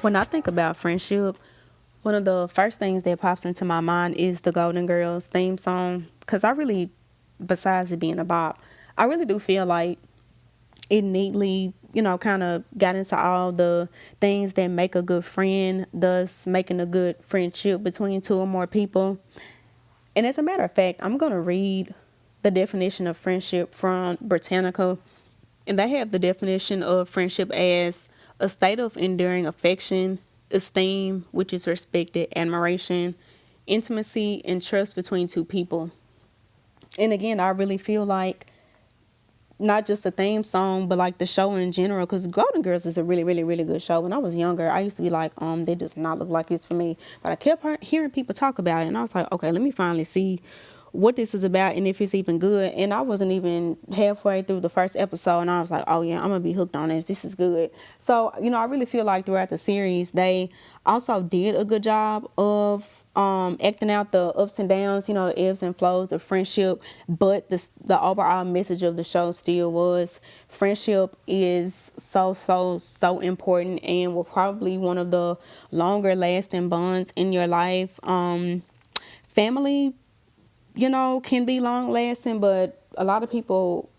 When I think about friendship, one of the first things that pops into my mind is the Golden Girls theme song. Because I really, besides it being a bop, I really do feel like it neatly, kind of got into all the things that make a good friend, thus making a good friendship between two or more people. And as a matter of fact, I'm going to read the definition of friendship from Britannica. And they have the definition of friendship as a state of enduring affection, esteem, which is respected, admiration, intimacy, and trust between two people. And again, I really feel like not just the theme song, but like the show in general, because Golden Girls is a really, really, really good show. When I was younger, I used to be like, that does not look like it's for me. But I kept hearing people talk about it, and I was like, okay, let me finally see what this is about and if it's even good. And I wasn't even halfway through the first episode, and I was like, oh yeah, I'm gonna be hooked on this. This is good. So I really feel like throughout the series they also did a good job of acting out the ups and downs, the ebbs and flows of friendship. But the overall message of the show still was friendship is so important and will probably one of the longer lasting bonds in your life. Family, can be long lasting, but a lot of people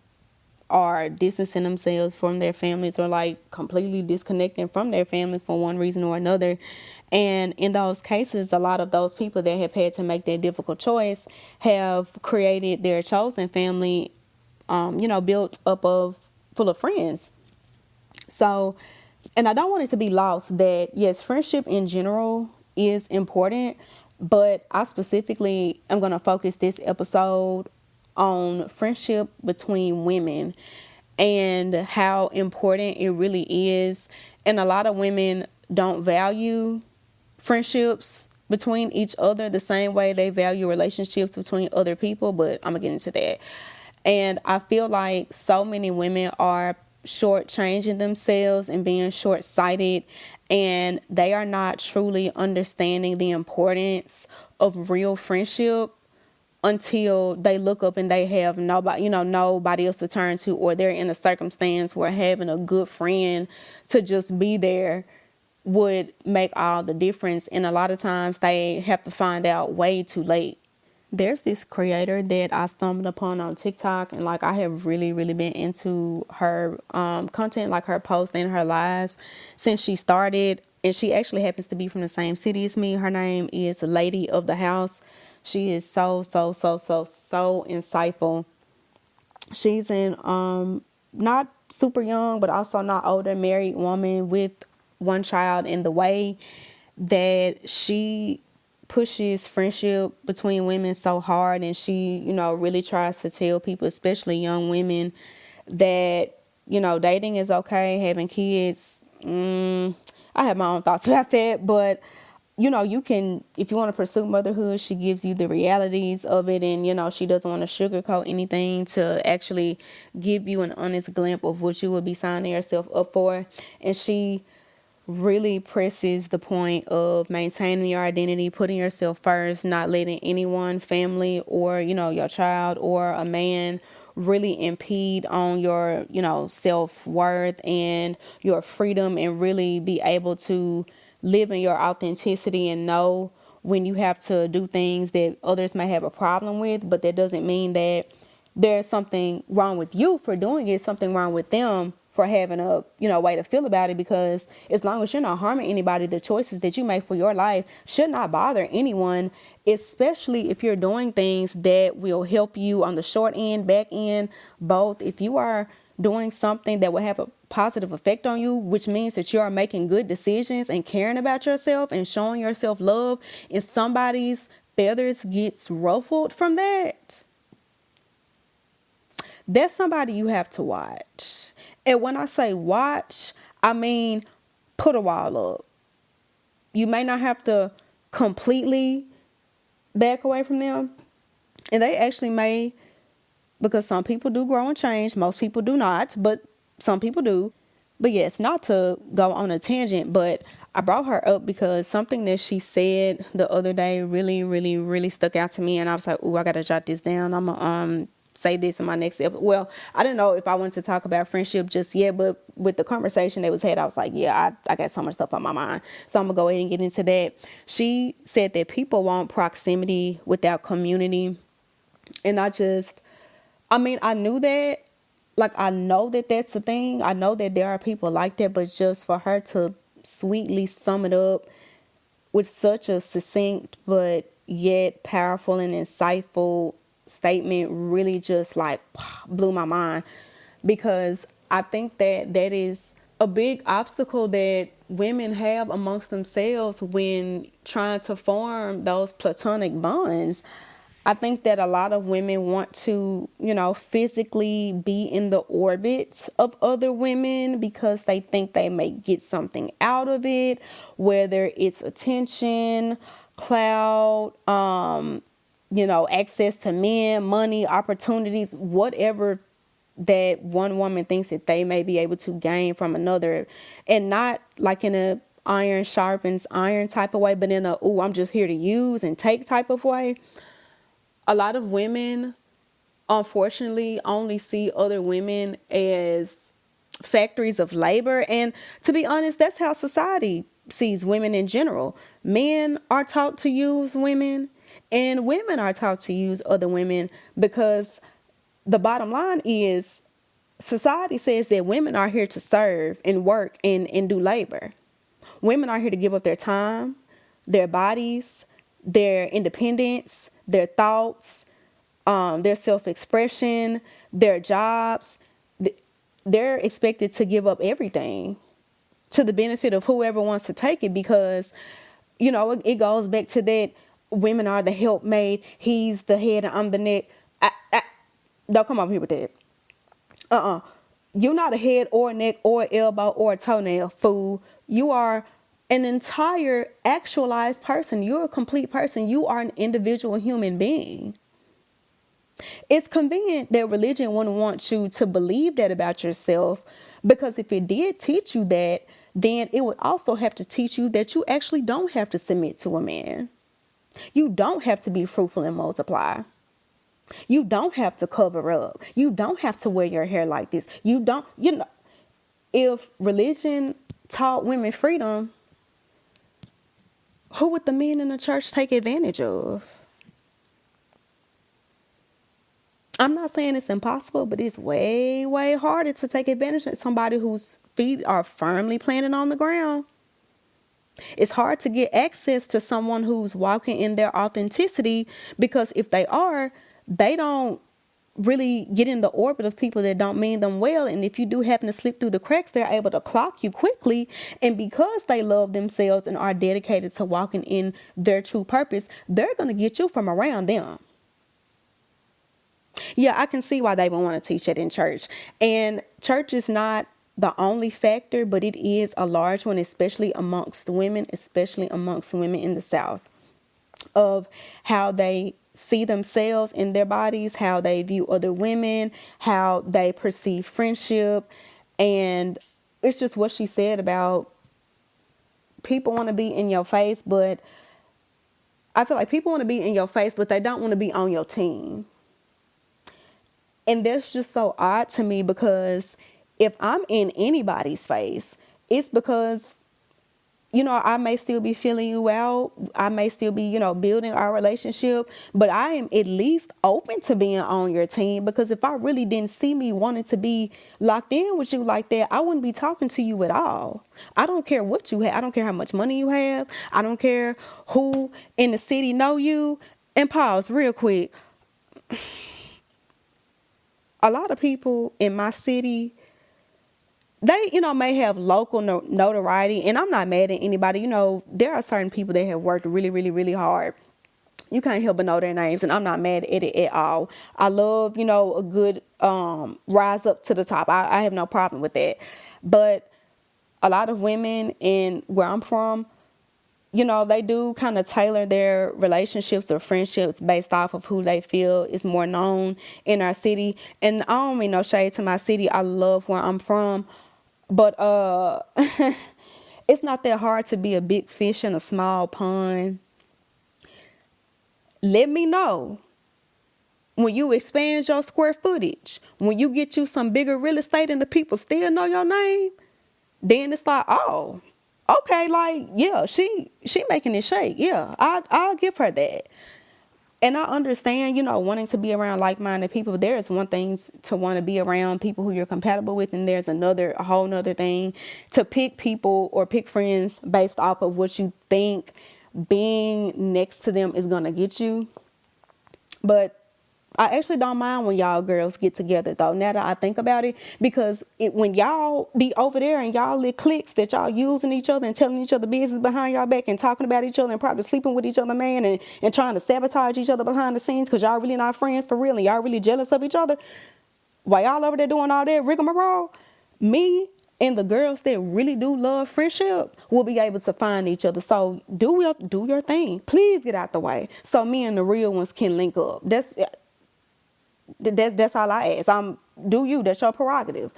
are distancing themselves from their families or like completely disconnecting from their families for one reason or another. And in those cases, a lot of those people that have had to make that difficult choice have created their chosen family, built up of full of friends. So, and I don't want it to be lost that yes, friendship in general is important, but I specifically am going to focus this episode on friendship between women and how important it really is. And a lot of women don't value friendships between each other the same way they value relationships between other people, but I'm gonna get into that. And I feel like so many women are shortchanging themselves and being short-sighted, and they are not truly understanding the importance of real friendship until they look up and they have nobody else to turn to, or they're in a circumstance where having a good friend to just be there would make all the difference. And a lot of times they have to find out way too late. There's this creator that I stumbled upon on TikTok, and like I have really, really been into her content, like her posts and her lives since she started. And she actually happens to be from the same city as me. Her name is Lady of the House. She is so insightful. She's an not super young, but also not older, married woman with one child. And the way that she pushes friendship between women so hard, and she really tries to tell people, especially young women, that dating is okay, having kids, I have my own thoughts about that, but you can, if you want to pursue motherhood, she gives you the realities of it. And she doesn't want to sugarcoat anything, to actually give you an honest glimpse of what you will be signing yourself up for. And she really presses the point of maintaining your identity, putting yourself first, not letting anyone, family, or your child or a man really impede on your self-worth and your freedom, and really be able to live in your authenticity and know when you have to do things that others may have a problem with. But that doesn't mean that there's something wrong with you for doing it, something wrong with them for having a way to feel about it. Because as long as you're not harming anybody, the choices that you make for your life should not bother anyone, especially if you're doing things that will help you on the short end, back end, both. If you are doing something that will have a positive effect on you, which means that you are making good decisions and caring about yourself and showing yourself love, and somebody's feathers gets ruffled from that, that's somebody you have to watch. And when I say watch, I mean put a wall up. You may not have to completely back away from them, and they actually may, because some people do grow and change. Most people do not, but some people do. But yes, not to go on a tangent, but I brought her up because something that she said the other day really, really, really stuck out to me. And I was like, ooh, I got to jot this down. I'm going to say this in my next episode. Well, I didn't know if I wanted to talk about friendship just yet, but with the conversation that was had, I was like, yeah, I got so much stuff on my mind. So I'm going to go ahead and get into that. She said that people want proximity without community. And I knew that. Like, I know that that's a thing. I know that there are people like that, but just for her to sweetly sum it up with such a succinct but yet powerful and insightful statement really just like blew my mind, because I think that that is a big obstacle that women have amongst themselves when trying to form those platonic bonds. I think that a lot of women want to, physically be in the orbit of other women because they think they may get something out of it, whether it's attention, clout, access to men, money, opportunities, whatever that one woman thinks that they may be able to gain from another, and not like in a iron sharpens iron type of way, but in a, ooh, I'm just here to use and take type of way. A lot of women, unfortunately, only see other women as factories of labor. And to be honest, that's how society sees women in general. Men are taught to use women, and women are taught to use other women, because the bottom line is society says that women are here to serve and work and do labor. Women are here to give up their time, their bodies, their independence, their thoughts, their self-expression, their jobs. They're expected to give up everything to the benefit of whoever wants to take it, because, it goes back to that women are the helpmate, he's the head and I'm the neck. Don't come over here with that. You're not a head or a neck or elbow or a toenail, fool. You are an entire actualized person. You're a complete person. You are an individual human being. It's convenient that religion wouldn't want you to believe that about yourself, because if it did teach you that, then it would also have to teach you that you actually don't have to submit to a man. You don't have to be fruitful and multiply. You don't have to cover up. You don't have to wear your hair like this. If religion taught women freedom, who would the men in the church take advantage of? I'm not saying it's impossible, but it's way, way harder to take advantage of somebody whose feet are firmly planted on the ground. It's hard to get access to someone who's walking in their authenticity, because if they are, they don't really get in the orbit of people that don't mean them well. And if you do happen to slip through the cracks, they're able to clock you quickly. And because they love themselves and are dedicated to walking in their true purpose, they're going to get you from around them. Yeah, I can see why they would want to teach it in church. And church is not the only factor, but it is a large one, especially amongst women in the South, of how they see themselves in their bodies, how they view other women, how they perceive friendship. And it's just what she said about people want to be in your face, but I feel like people want to be in your face, but they don't want to be on your team. And that's just so odd to me, because if I'm in anybody's face, it's because, I may still be feeling you out. I may still be, building our relationship, but I am at least open to being on your team, because if I really didn't see me wanting to be locked in with you like that, I wouldn't be talking to you at all. I don't care what you have. I don't care how much money you have. I don't care who in the city know you. And pause real quick. A lot of people in my city, they, may have local notoriety, and I'm not mad at anybody. There are certain people that have worked really, really, really hard. You can't help but know their names, and I'm not mad at it at all. I love, a good rise up to the top. I have no problem with that. But a lot of women in where I'm from, they do kind of tailor their relationships or friendships based off of who they feel is more known in our city. And I don't mean no shade to my city. I love where I'm from. But it's not that hard to be a big fish in a small pond. Let me know When you expand your square footage, when you get you some bigger real estate and the people still know your name, then it's like, oh, okay, like, yeah, she making it shake. Yeah, I'll give her that. And I understand, wanting to be around like-minded people. There is one thing to want to be around people who you're compatible with, and there's a whole nother thing to pick people or pick friends based off of what you think being next to them is going to get you. But I actually don't mind when y'all girls get together, though, now that I think about it, because when y'all be over there and y'all little cliques that y'all using each other and telling each other business behind y'all back and talking about each other and probably sleeping with each other, man, and trying to sabotage each other behind the scenes because y'all really not friends for real and y'all really jealous of each other, while y'all over there doing all that rigmarole, me and the girls that really do love friendship will be able to find each other. So do your thing. Please get out the way so me and the real ones can link up. That's all I ask. Do you? That's your prerogative.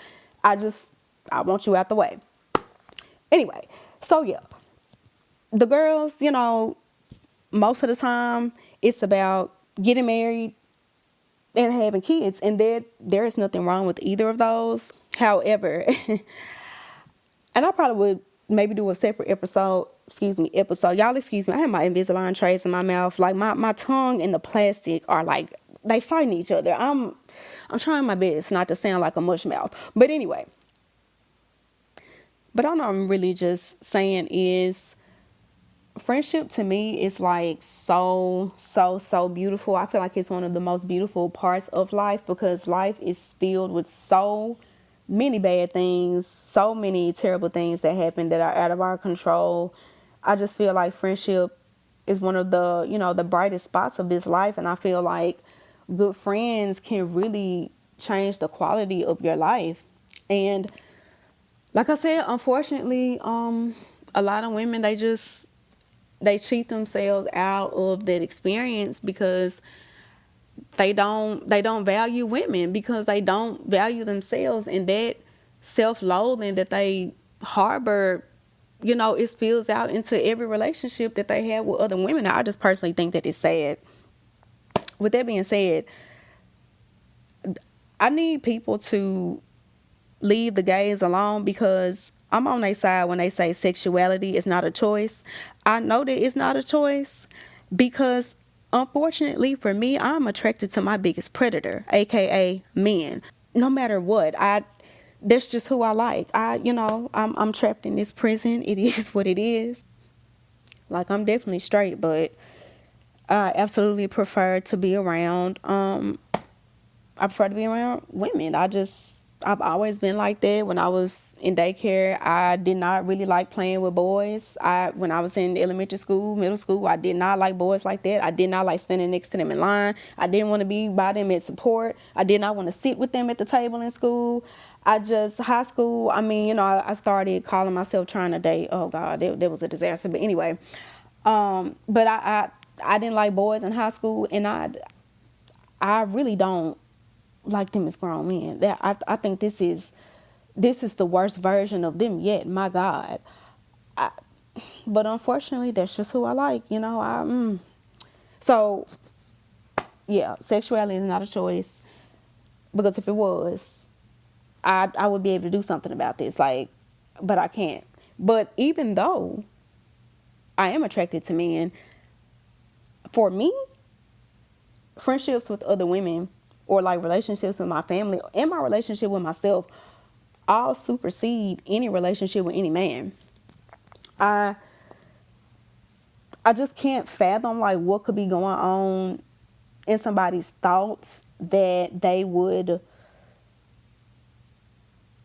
I want you out the way. Anyway, so yeah, the girls, most of the time it's about getting married and having kids, and there is nothing wrong with either of those. However, and I probably would maybe do a separate episode. Y'all excuse me. I have my Invisalign trays in my mouth. Like my tongue and the plastic are like, they fighting each other. I'm trying my best not to sound like a mush mouth. But anyway. But all I'm really just saying is friendship to me is like so beautiful. I feel like it's one of the most beautiful parts of life because life is filled with so many bad things, so many terrible things that happen that are out of our control. I just feel like friendship is one of the, the brightest spots of this life. And I feel like good friends can really change the quality of your life. And like I said, unfortunately, a lot of women, they cheat themselves out of that experience because they don't value women, because they don't value themselves, and that self-loathing that they harbor, it spills out into every relationship that they have with other women. I just personally think that it's sad. With that being said, I need people to leave the gays alone because I'm on their side when they say sexuality is not a choice. I know that it's not a choice because unfortunately for me, I'm attracted to my biggest predator, aka men. No matter what, that's just who I like. I'm trapped in this prison. It is what it is. Like, I'm definitely straight, but I absolutely prefer to be around I prefer to be around women. I've always been like that. When I was in daycare, I did not really like playing with boys. When I was in elementary school, middle school, I did not like boys like that. I did not like standing next to them in line. I didn't want to be by them at support. I did not want to sit with them at the table in school. High school, I started calling myself trying to date. Oh God, that was a disaster. But anyway, but I didn't like boys in high school, and I really don't like them as grown men. I think this is the worst version of them yet. My God. But unfortunately, that's just who I like. So yeah, sexuality is not a choice, because if it was, I would be able to do something about this. But I can't. But even though I am attracted to men, for me, friendships with other women, or like relationships with my family and my relationship with myself, all supersede any relationship with any man. I just can't fathom like what could be going on in somebody's thoughts that they would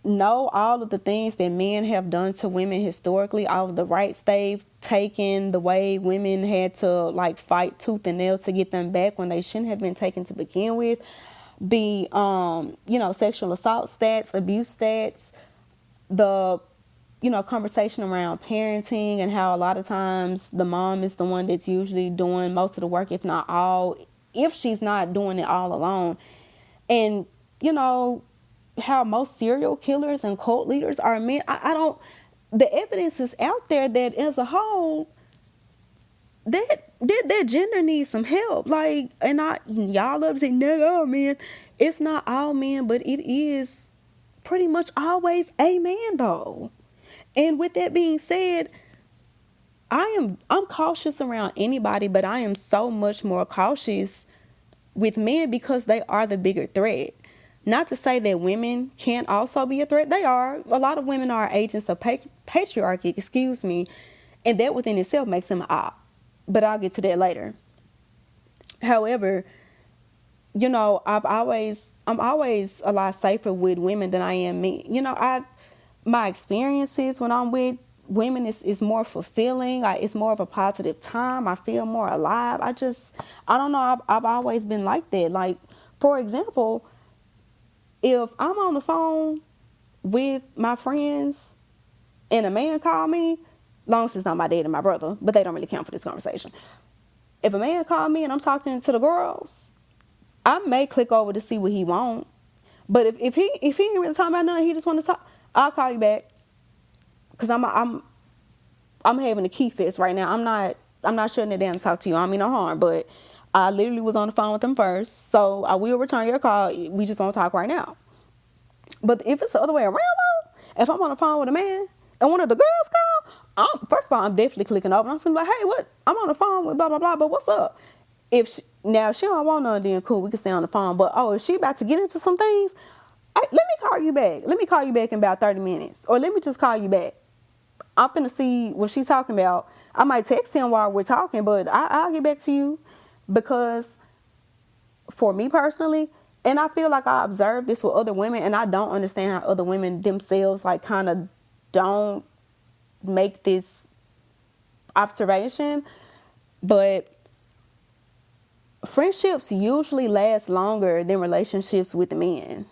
know all of the things that men have done to women historically, all of the rights they've taken, the way women had to like fight tooth and nail to get them back when they shouldn't have been taken to begin with. Be sexual assault stats, abuse stats, the conversation around parenting, and how a lot of times the mom is the one that's usually doing most of the work, if not all, if she's not doing it all alone. And how most serial killers and cult leaders are men. The evidence is out there that as a whole, that gender needs some help. Like, and y'all love to say, not all men. It's not all men, but it is pretty much always a man though. And with that being said, I'm cautious around anybody, but I am so much more cautious with men because they are the bigger threat. Not to say that women can't also be a threat. They are. A lot of women are agents of patriarchy, excuse me, and that within itself makes them an op. But I'll get to that later. However, I'm always a lot safer with women than I am men. My experiences when I'm with women is more fulfilling. It's more of a positive time. I feel more alive. I don't know. I've always been like that. Like, for example, if I'm on the phone with my friends and a man call me, long as it's not my dad and my brother, but they don't really count for this conversation. If a man call me and I'm talking to the girls, I may click over to see what he want. But if he ain't really talking about nothing, he just want to talk, I'll call you back. Cause I'm having a key fist right now. I'm not shutting it down to talk to you. I don't mean no harm, but I literally was on the phone with them first. So I will return your call. We just won't talk right now. But if it's the other way around though, if I'm on the phone with a man and one of the girls call, first of all, I'm definitely clicking over. I'm feeling like, hey, what? I'm on the phone with blah, blah, blah, but what's up? If she don't want none, then cool, we can stay on the phone. But, if she about to get into some things, let me call you back. Let me call you back in about 30 minutes. Or let me just call you back. I'm finna see what she's talking about. I might text him while we're talking, but I'll get back to you. Because for me personally, and I feel like I observed this with other women, and I don't understand how other women themselves like kind of don't make this observation, but friendships usually last longer than relationships with men.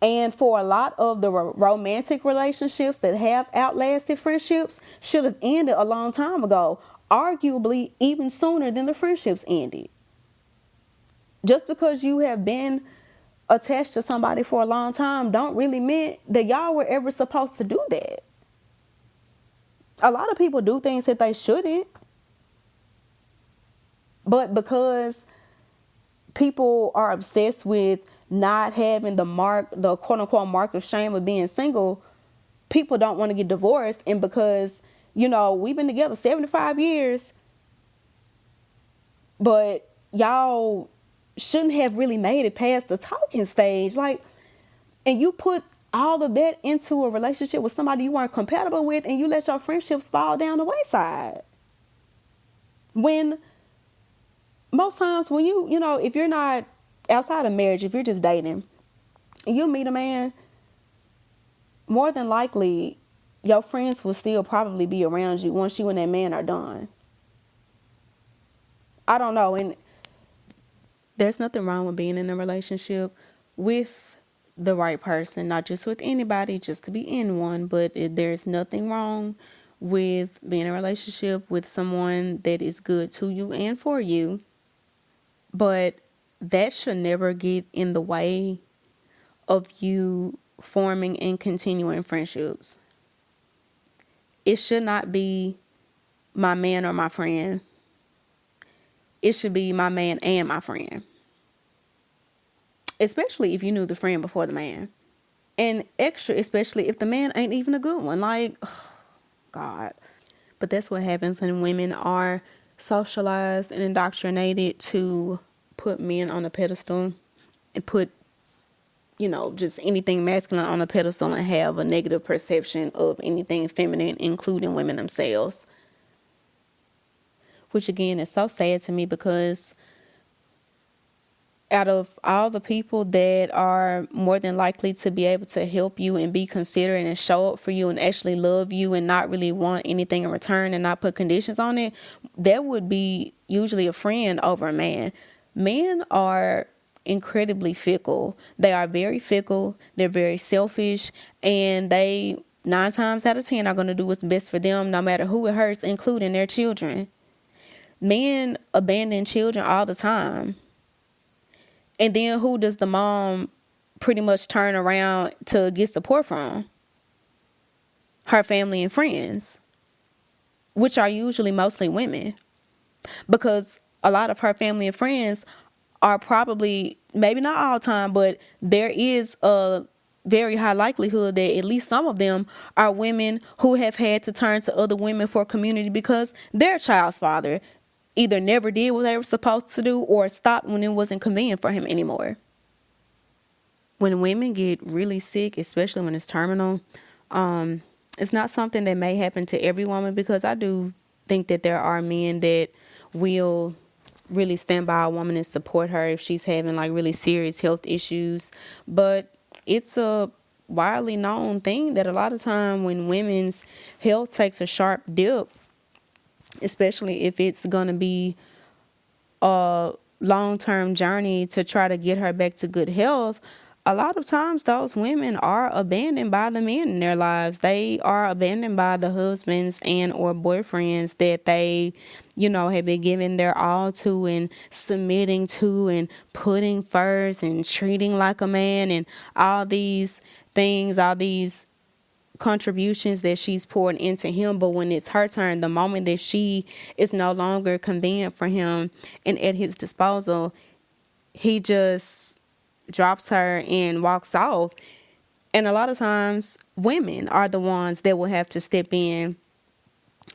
And for a lot of the romantic relationships that have outlasted friendships should have ended a long time ago, arguably even sooner than the friendships ended. Just because you have been attached to somebody for a long time don't really mean that y'all were ever supposed to do that. A lot of people do things that they shouldn't. But because people are obsessed with not having the quote unquote mark of shame of being single, people don't want to get divorced. And because, we've been together 75 years, but y'all shouldn't have really made it past the talking stage. Like, and you put all of that into a relationship with somebody you weren't compatible with, and you let your friendships fall down the wayside. When most times when if you're not outside of marriage, if you're just dating, and you meet a man, more than likely your friends will still probably be around you once you and that man are done. I don't know. And there's nothing wrong with being in a relationship with the right person, not just with anybody, just to be in one. But there's nothing wrong with being in a relationship with someone that is good to you and for you. But that should never get in the way of you forming and continuing friendships. It should not be my man or my friend. It should be my man and my friend. Especially if you knew the friend before the man. And extra, especially if the man ain't even a good one. Like, oh, God. But that's what happens when women are socialized and indoctrinated to put men on a pedestal and put, just anything masculine on a pedestal and have a negative perception of anything feminine, including women themselves. Which again is so sad to me, because out of all the people that are more than likely to be able to help you and be considerate and show up for you and actually love you and not really want anything in return and not put conditions on it, that would be usually a friend over a man. Men are incredibly fickle. They are very fickle. They're very selfish, and they 9 times out of 10 are going to do what's best for them, no matter who it hurts, including their children. Men abandon children all the time. And then who does the mom pretty much turn around to get support from? Her family and friends. which are usually mostly women, because a lot of her family and friends are probably, maybe not all time, but there is a very high likelihood that at least some of them are women who have had to turn to other women for community because their child's father either never did what they were supposed to do or stopped when it wasn't convenient for him anymore. When women get really sick, especially when it's terminal, it's not something that may happen to every woman, because I do think that there are men that will really stand by a woman and support her if she's having like really serious health issues. But it's a widely known thing that a lot of time when women's health takes a sharp dip, especially if it's going to be a long-term journey to try to get her back to good health, a lot of times those women are abandoned by the men in their lives. They are abandoned by the husbands and or boyfriends that they, have been giving their all to and submitting to and putting first and treating like a man and all these things, all these contributions that she's poured into him. But when it's her turn, the moment that she is no longer convenient for him and at his disposal, he just drops her and walks off. And a lot of times women are the ones that will have to step in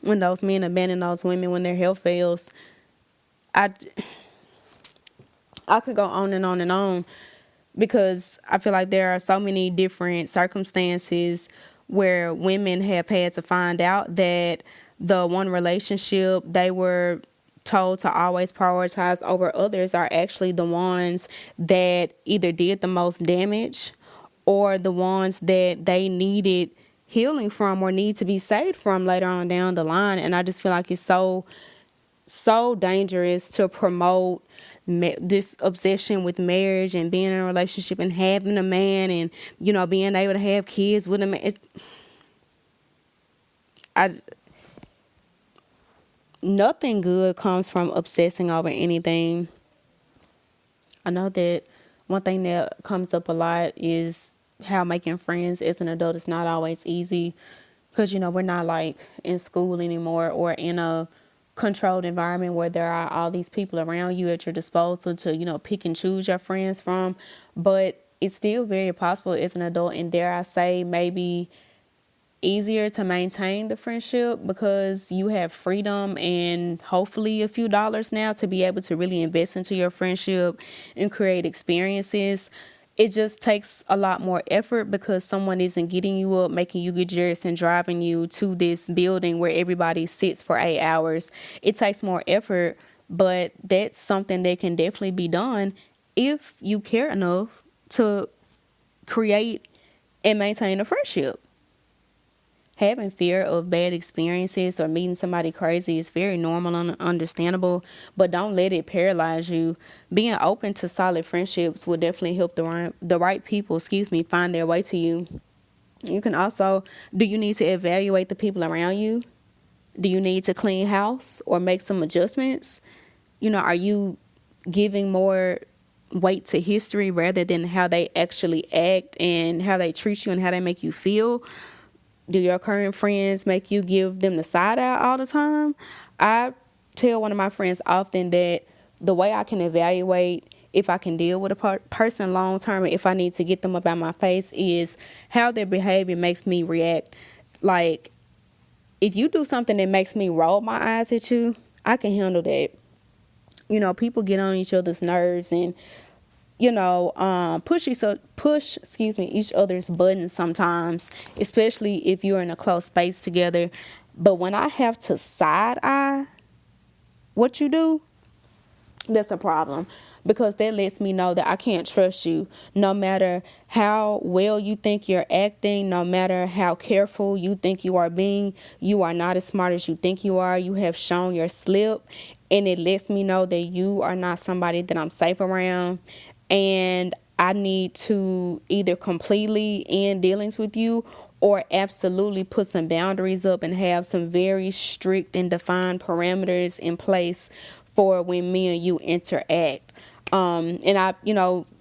when those men abandon those women when their health fails. I could go on and on and on, because I feel like there are so many different circumstances where women have had to find out that the one relationship they were told to always prioritize over others are actually the ones that either did the most damage or the ones that they needed healing from or need to be saved from later on down the line. And I just feel like it's so dangerous to promote this obsession with marriage and being in a relationship and having a man and, being able to have kids with a man. Nothing good comes from obsessing over anything. I know that one thing that comes up a lot is how making friends as an adult is not always easy, because, we're not like in school anymore or in a controlled environment where there are all these people around you at your disposal to, pick and choose your friends from. But it's still very possible as an adult, and dare I say maybe easier to maintain the friendship, because you have freedom and hopefully a few dollars now to be able to really invest into your friendship and create experiences. It just takes a lot more effort because someone isn't getting you up, making you get dressed and driving you to this building where everybody sits for 8 hours. It takes more effort, but that's something that can definitely be done if you care enough to create and maintain a friendship. Having fear of bad experiences or meeting somebody crazy is very normal and understandable, but don't let it paralyze you. Being open to solid friendships will definitely help the right people, find their way to you. You can also, do you need to evaluate the people around you? Do you need to clean house or make some adjustments? Are you giving more weight to history rather than how they actually act and how they treat you and how they make you feel? Do your current friends make you give them the side eye all the time? I tell one of my friends often that the way I can evaluate if I can deal with a person long term, or if I need to get them up out my face, is how their behavior makes me react. Like, if you do something that makes me roll my eyes at you, I can handle that. People get on each other's nerves and push each other's buttons sometimes, especially if you're in a close space together. But when I have to side eye what you do, that's a problem, because that lets me know that I can't trust you. No matter how well you think you're acting, no matter how careful you think you are being, you are not as smart as you think you are. You have shown your slip, and it lets me know that you are not somebody that I'm safe around. And I need to either completely end dealings with you or absolutely put some boundaries up and have some very strict and defined parameters in place for when me and you interact. And I,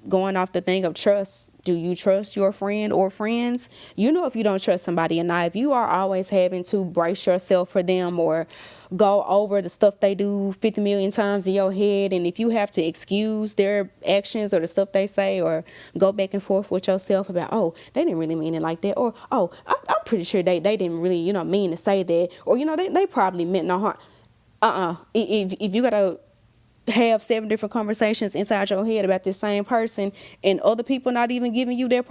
going off the thing of trust do you trust your friend or friends? You know if you don't trust somebody or not. If you are always having to brace yourself for them or go over the stuff they do 50 million times in your head, and if you have to excuse their actions or the stuff they say, or go back and forth with yourself about, oh, they didn't really mean it like that, or oh, I'm pretty sure they didn't really, mean to say that, or they probably meant no harm. If you gotta have 7 different conversations inside your head about this same person, and other people not even giving you their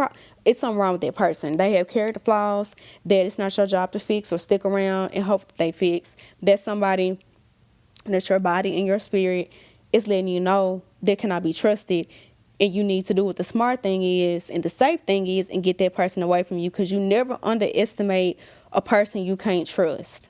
it's something wrong with that person. They have character flaws that it's not your job to fix or stick around and hope that they fix. That's somebody that your body and your spirit is letting you know they cannot be trusted, and you need to do what the smart thing is and the safe thing is and get that person away from you, because you never underestimate a person you can't trust.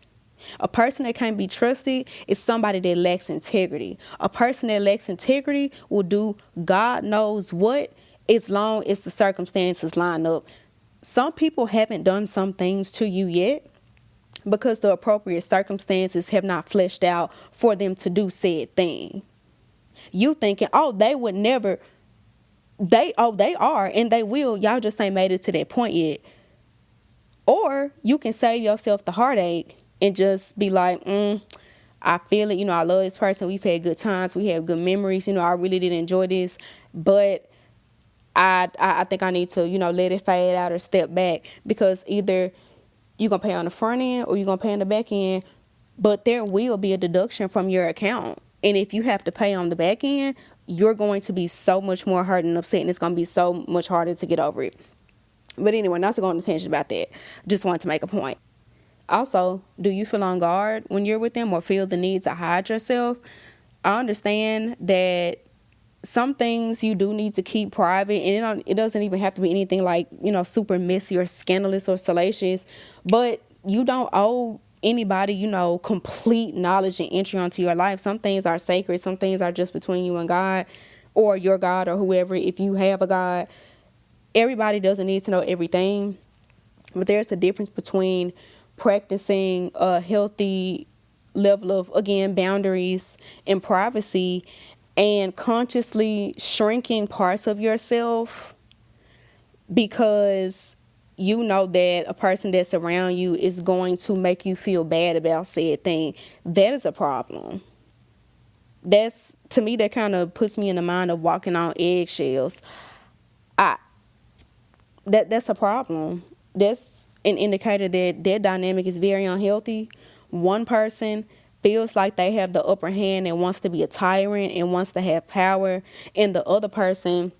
A person that can't be trusted is somebody that lacks integrity. A person that lacks integrity will do God knows what, as long as the circumstances line up. Some people haven't done some things to you yet because the appropriate circumstances have not fleshed out for them to do said thing. You thinking, oh, they would never. They are, and they will. Y'all just ain't made it to that point yet. Or you can save yourself the heartache and just be like, I feel it. I love this person. We've had good times. We have good memories. I really did enjoy this. But I think I need to, let it fade out or step back, because either you're going to pay on the front end or you're going to pay on the back end. But there will be a deduction from your account. And if you have to pay on the back end, you're going to be so much more hurt and upset, and it's going to be so much harder to get over it. But anyway, not to go on a tangent about that. Just wanted to make a point. Also, do you feel on guard when you're with them or feel the need to hide yourself? I understand that some things you do need to keep private, and it doesn't even have to be anything like, super messy or scandalous or salacious, but you don't owe anybody, complete knowledge and entry onto your life. Some things are sacred. Some things are just between you and God, or your God, or whoever, if you have a God. Everybody doesn't need to know everything, but there's a difference between practicing a healthy level of, again, boundaries and privacy, and consciously shrinking parts of yourself because you know that a person that's around you is going to make you feel bad about said thing. That is a problem. To me, that kind of puts me in the mind of walking on eggshells. That's a problem. That's an indicator that their dynamic is very unhealthy. One person feels like they have the upper hand and wants to be a tyrant and wants to have power, and the other person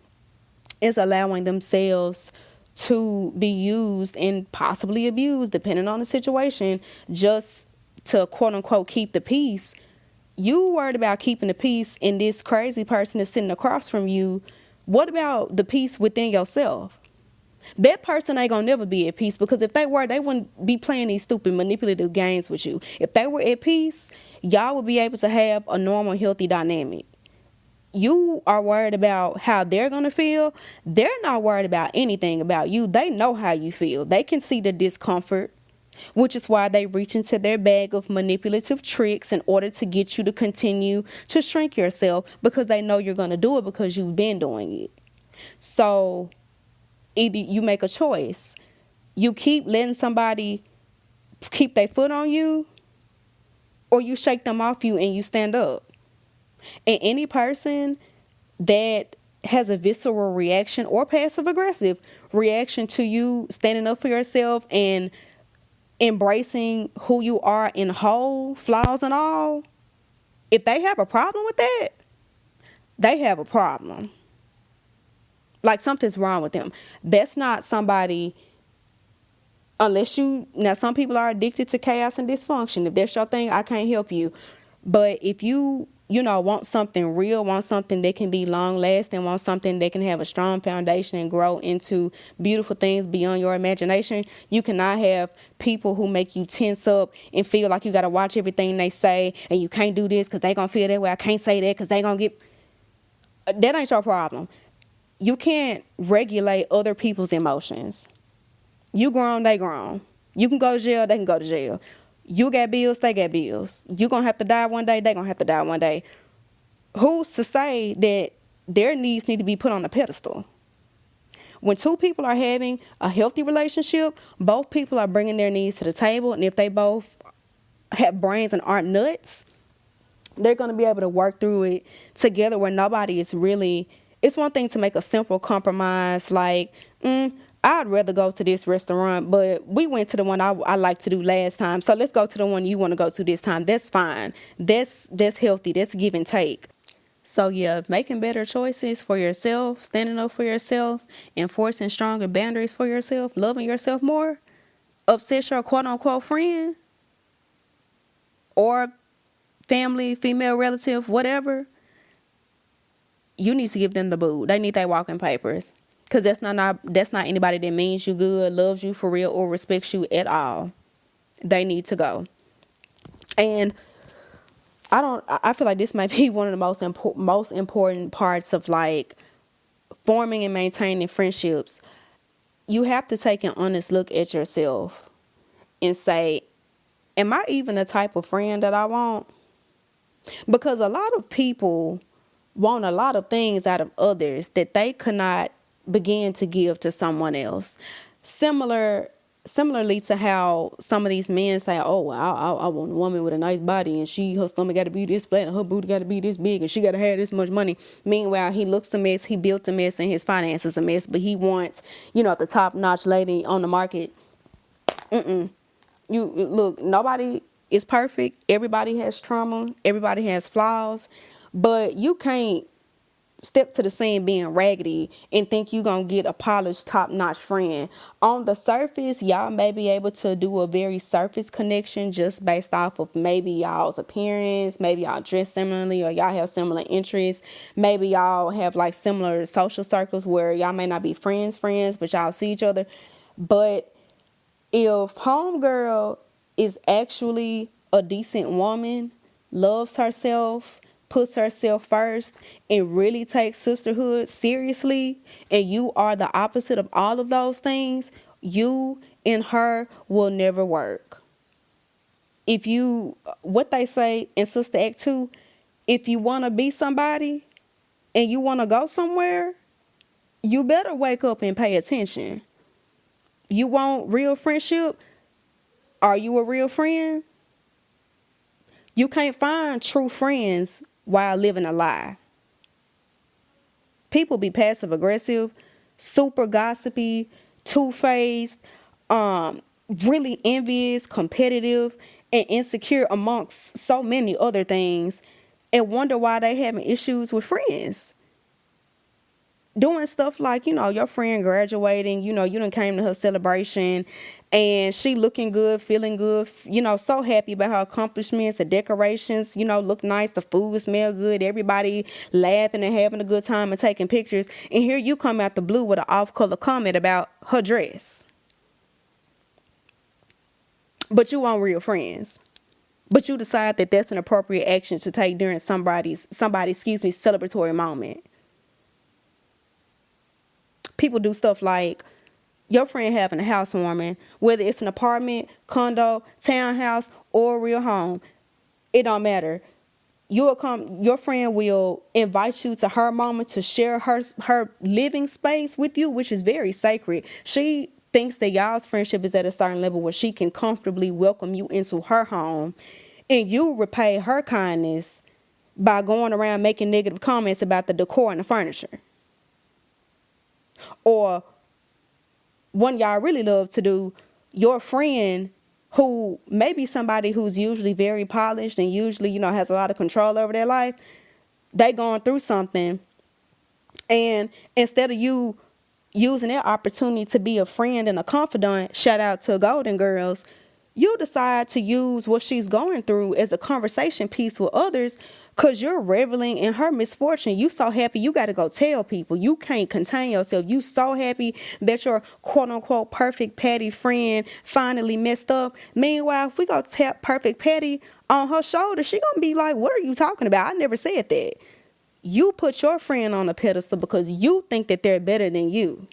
is allowing themselves to be used and possibly abused, depending on the situation, just to quote unquote keep the peace. You worried about keeping the peace, and this crazy person is sitting across from you. What about the peace within yourself? That person ain't gonna never be at peace, because if they were, they wouldn't be playing these stupid manipulative games with you. If they were at peace, y'all would be able to have a normal, healthy dynamic. You are worried about how they're gonna feel. They're not worried about anything about you. They know how you feel. They can see the discomfort, which is why they reach into their bag of manipulative tricks in order to get you to continue to shrink yourself, because they know you're gonna do it because you've been doing it. So either you make a choice. You keep letting somebody keep their foot on you, or you shake them off you and you stand up. And any person that has a visceral reaction or passive aggressive reaction to you standing up for yourself and embracing who you are in whole, flaws and all, if they have a problem with that, they have a problem. Like something's wrong with them. That's not somebody, now some people are addicted to chaos and dysfunction. If that's your thing, I can't help you. But if you want something real, want something that can be long lasting, want something that can have a strong foundation and grow into beautiful things beyond your imagination, you cannot have people who make you tense up and feel like you got to watch everything they say, and you can't do this because they going to feel that way. I can't say that because they going to get... That ain't your problem. You can't regulate other people's emotions. You grown, they grown. You can go to jail, they can go to jail. You got bills, they got bills. You gonna have to die one day, they gonna have to die one day. Who's to say that their needs need to be put on a pedestal? when two people are having a healthy relationship, both people are bringing their needs to the table. And if they both have brains and aren't nuts, they're going to be able to work through it together where nobody is really. It's one thing to make a simple compromise like, I'd rather go to this restaurant, but we went to the one I like to do last time, so let's go to the one you want to go to this time. That's fine. That's healthy. That's give and take. So yeah, making better choices for yourself, standing up for yourself, enforcing stronger boundaries for yourself, loving yourself more, upset your quote unquote friend or family, female relative, whatever, you need to give them the boot. They need their walking papers. Because that's not anybody that means you good, loves you for real, or respects you at all. They need to go. And I feel like this might be one of the most important parts of like forming and maintaining friendships. You have to take an honest look at yourself and say, am I even the type of friend that I want? Because a lot of people want a lot of things out of others that they could not begin to give to someone else. Similarly to how some of these men say, oh, I want a woman with a nice body and her stomach got to be this flat and her booty got to be this big and she got to have this much money. Meanwhile, he looks a mess, he built a mess, and his finances a mess, but he wants, the top-notch lady on the market. You look, nobody is perfect. Everybody has trauma. Everybody has flaws. But you can't step to the scene being raggedy and think you gonna get a polished top-notch friend. On the surface, y'all may be able to do a very surface connection just based off of maybe y'all's appearance, maybe y'all dress similarly, or y'all have similar interests. Maybe y'all have like similar social circles where y'all may not be friends, but y'all see each other. But if homegirl is actually a decent woman, loves herself, puts herself first, and really takes sisterhood seriously, and you are the opposite of all of those things, you and her will never work. What they say in Sister Act 2, if you want to be somebody and you want to go somewhere, you better wake up and pay attention. You want real friendship? Are you a real friend? You can't find true friends while living a lie. People be passive aggressive, super gossipy, two-faced, really envious, competitive, and insecure amongst so many other things, and wonder why they having issues with friends. Doing stuff like, your friend graduating, you done came to her celebration and she looking good, feeling good, so happy about her accomplishments, the decorations, look nice, the food smell good, everybody laughing and having a good time and taking pictures. And here you come out the blue with an off-color comment about her dress. But you want real friends. But you decide that that's an appropriate action to take during somebody's celebratory moment. People do stuff like your friend having a housewarming, whether it's an apartment, condo, townhouse, or a real home. It don't matter. Your friend will invite you to her moment to share her living space with you, which is very sacred. She thinks that y'all's friendship is at a certain level where she can comfortably welcome you into her home, and you repay her kindness by going around making negative comments about the decor and the furniture. Or one y'all really love to do, your friend who may be somebody who's usually very polished and usually, has a lot of control over their life, they going through something. And instead of you using that opportunity to be a friend and a confidant, shout out to Golden Girls, you decide to use what she's going through as a conversation piece with others because you're reveling in her misfortune. You so happy you got to go tell people. You can't contain yourself. You so happy that your quote-unquote perfect Patty friend finally messed up. Meanwhile, if we go tap perfect Patty on her shoulder, she going to be like, what are you talking about? I never said that. You put your friend on a pedestal because you think that they're better than you.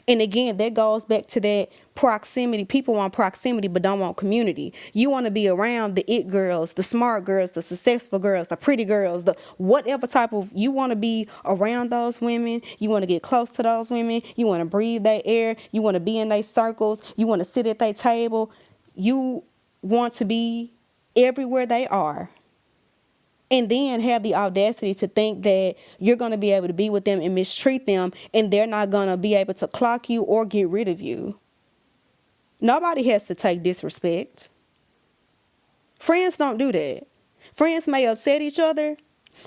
And again, that goes back to that proximity. People want proximity but don't want community. You want to be around the it girls, the smart girls, the successful girls, the pretty girls, the whatever type of, you want to be around those women. You want to get close to those women. You want to breathe their air. You want to be in their circles. You want to sit at their table. You want to be everywhere they are. And then have the audacity to think that you're going to be able to be with them and mistreat them, and they're not going to be able to clock you or get rid of you. Nobody has to take disrespect. Friends don't do that. Friends may upset each other,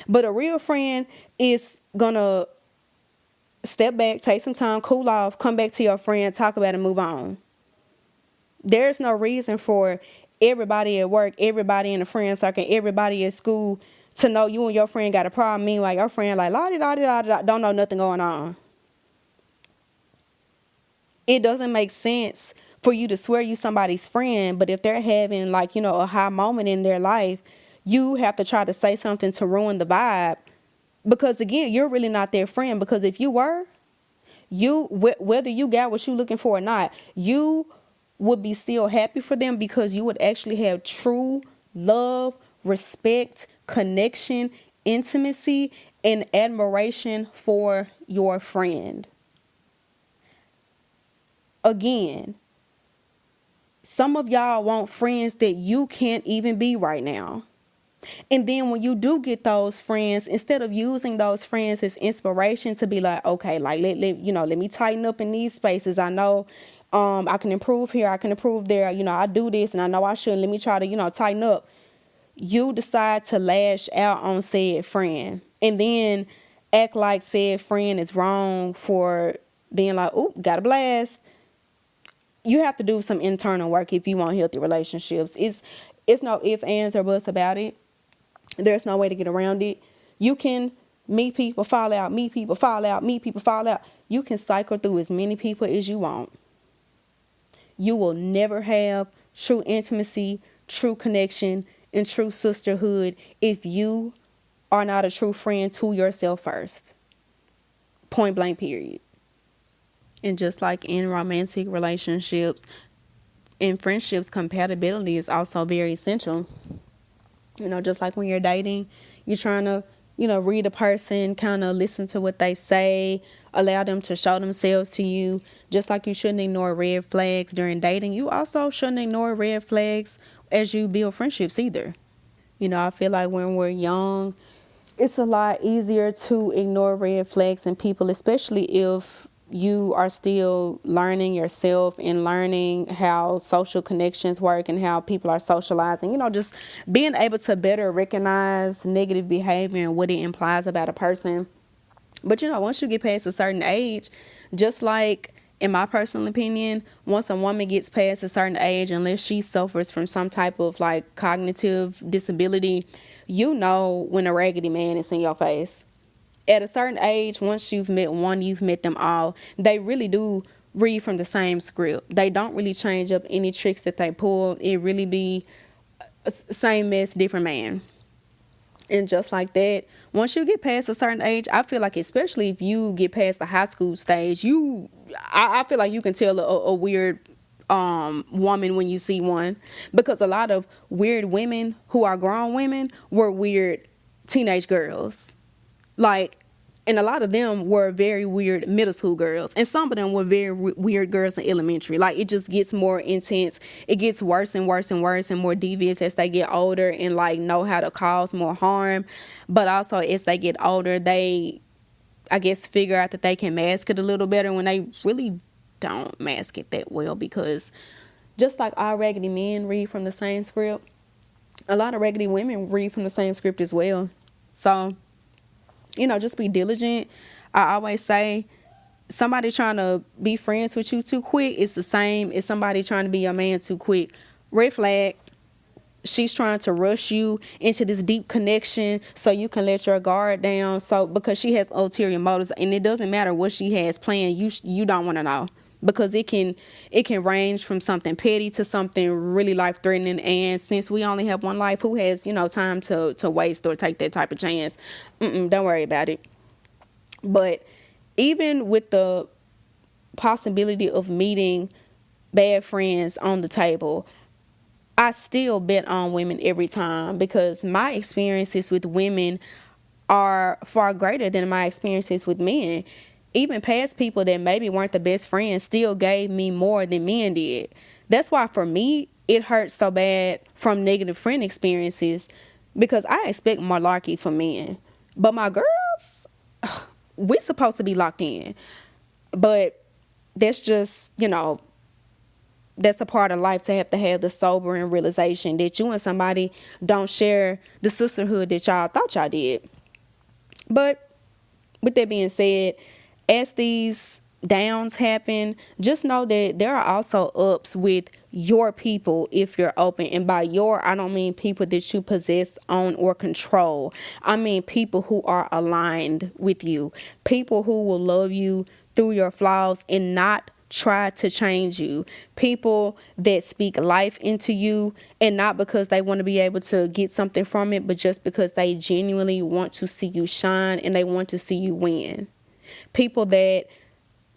but a real friend is going to step back, take some time, cool off, come back to your friend, talk about it, and move on. There's no reason for everybody at work, everybody in the friend circle, everybody at school to know you and your friend got a problem. Meanwhile, your friend like, la-di-da-di-da-di-da, don't know nothing going on. It doesn't make sense for you to swear you somebody's friend, but if they're having like, a high moment in their life, you have to try to say something to ruin the vibe. Because again, you're really not their friend. Because if you were, whether you got what you're looking for or not, you would be still happy for them, because you would actually have true love, respect, connection, intimacy, and admiration for your friend. Again, some of y'all want friends that you can't even be right now. And then when you do get those friends, instead of using those friends as inspiration to be like, okay, like let me tighten up in these spaces. I know I can improve here, I can improve there. I do this and I know I shouldn't. Let me try to, tighten up. You decide to lash out on said friend and then act like said friend is wrong for being like, oh, got a blast. You have to do some internal work if you want healthy relationships. It's no ifs, ands, or buts about it. There's no way to get around it. You can meet people, fall out, meet people, fall out, meet people, fall out. You can cycle through as many people as you want. You will never have true intimacy, true connection, and true sisterhood if you are not a true friend to yourself first. Point blank, period. And just like in romantic relationships, in friendships, compatibility is also very essential. Just like when you're dating, you're trying to, read a person, kind of listen to what they say, allow them to show themselves to you. Just like you shouldn't ignore red flags during dating, you also shouldn't ignore red flags as you build friendships either. I feel like when we're young, it's a lot easier to ignore red flags in people, especially if you are still learning yourself and learning how social connections work and how people are socializing, just being able to better recognize negative behavior and what it implies about a person. But, once you get past a certain age, just like in my personal opinion, once a woman gets past a certain age, unless she suffers from some type of like cognitive disability, when a raggedy man is in your face. At a certain age, once you've met one, you've met them all. They really do read from the same script. They don't really change up any tricks that they pull. It really be same mess, different man. And just like that, once you get past a certain age, I feel like, especially if you get past the high school stage, I feel like you can tell a weird woman when you see one, because a lot of weird women who are grown women were weird teenage girls. And a lot of them were very weird middle school girls. And some of them were very weird girls in elementary. It just gets more intense. It gets worse and worse and worse and more devious as they get older and know how to cause more harm. But also as they get older, they, I guess, figure out that they can mask it a little better when they really don't mask it that well. Because just like all raggedy men read from the same script, a lot of raggedy women read from the same script as well. So, just be diligent. I always say somebody trying to be friends with you too quick is the same as somebody trying to be your man too quick. Red flag. She's trying to rush you into this deep connection so you can let your guard down. So because she has ulterior motives, and it doesn't matter what she has planned, you don't want to know. Because it can range from something petty to something really life-threatening. And since we only have one life, who has, time to waste or take that type of chance? Don't worry about it. But even with the possibility of meeting bad friends on the table, I still bet on women every time, because my experiences with women are far greater than my experiences with men. Even past people that maybe weren't the best friends still gave me more than men did. That's why for me, it hurts so bad from negative friend experiences, because I expect malarkey from men. But my girls, we're supposed to be locked in. But that's just, that's a part of life, to have the sobering realization that you and somebody don't share the sisterhood that y'all thought y'all did. But with that being said, as these downs happen, just know that there are also ups with your people if you're open. And by your, I don't mean people that you possess, own, or control. I mean people who are aligned with you. People who will love you through your flaws and not try to change you. People that speak life into you, and not because they want to be able to get something from it, but just because they genuinely want to see you shine and they want to see you win. People that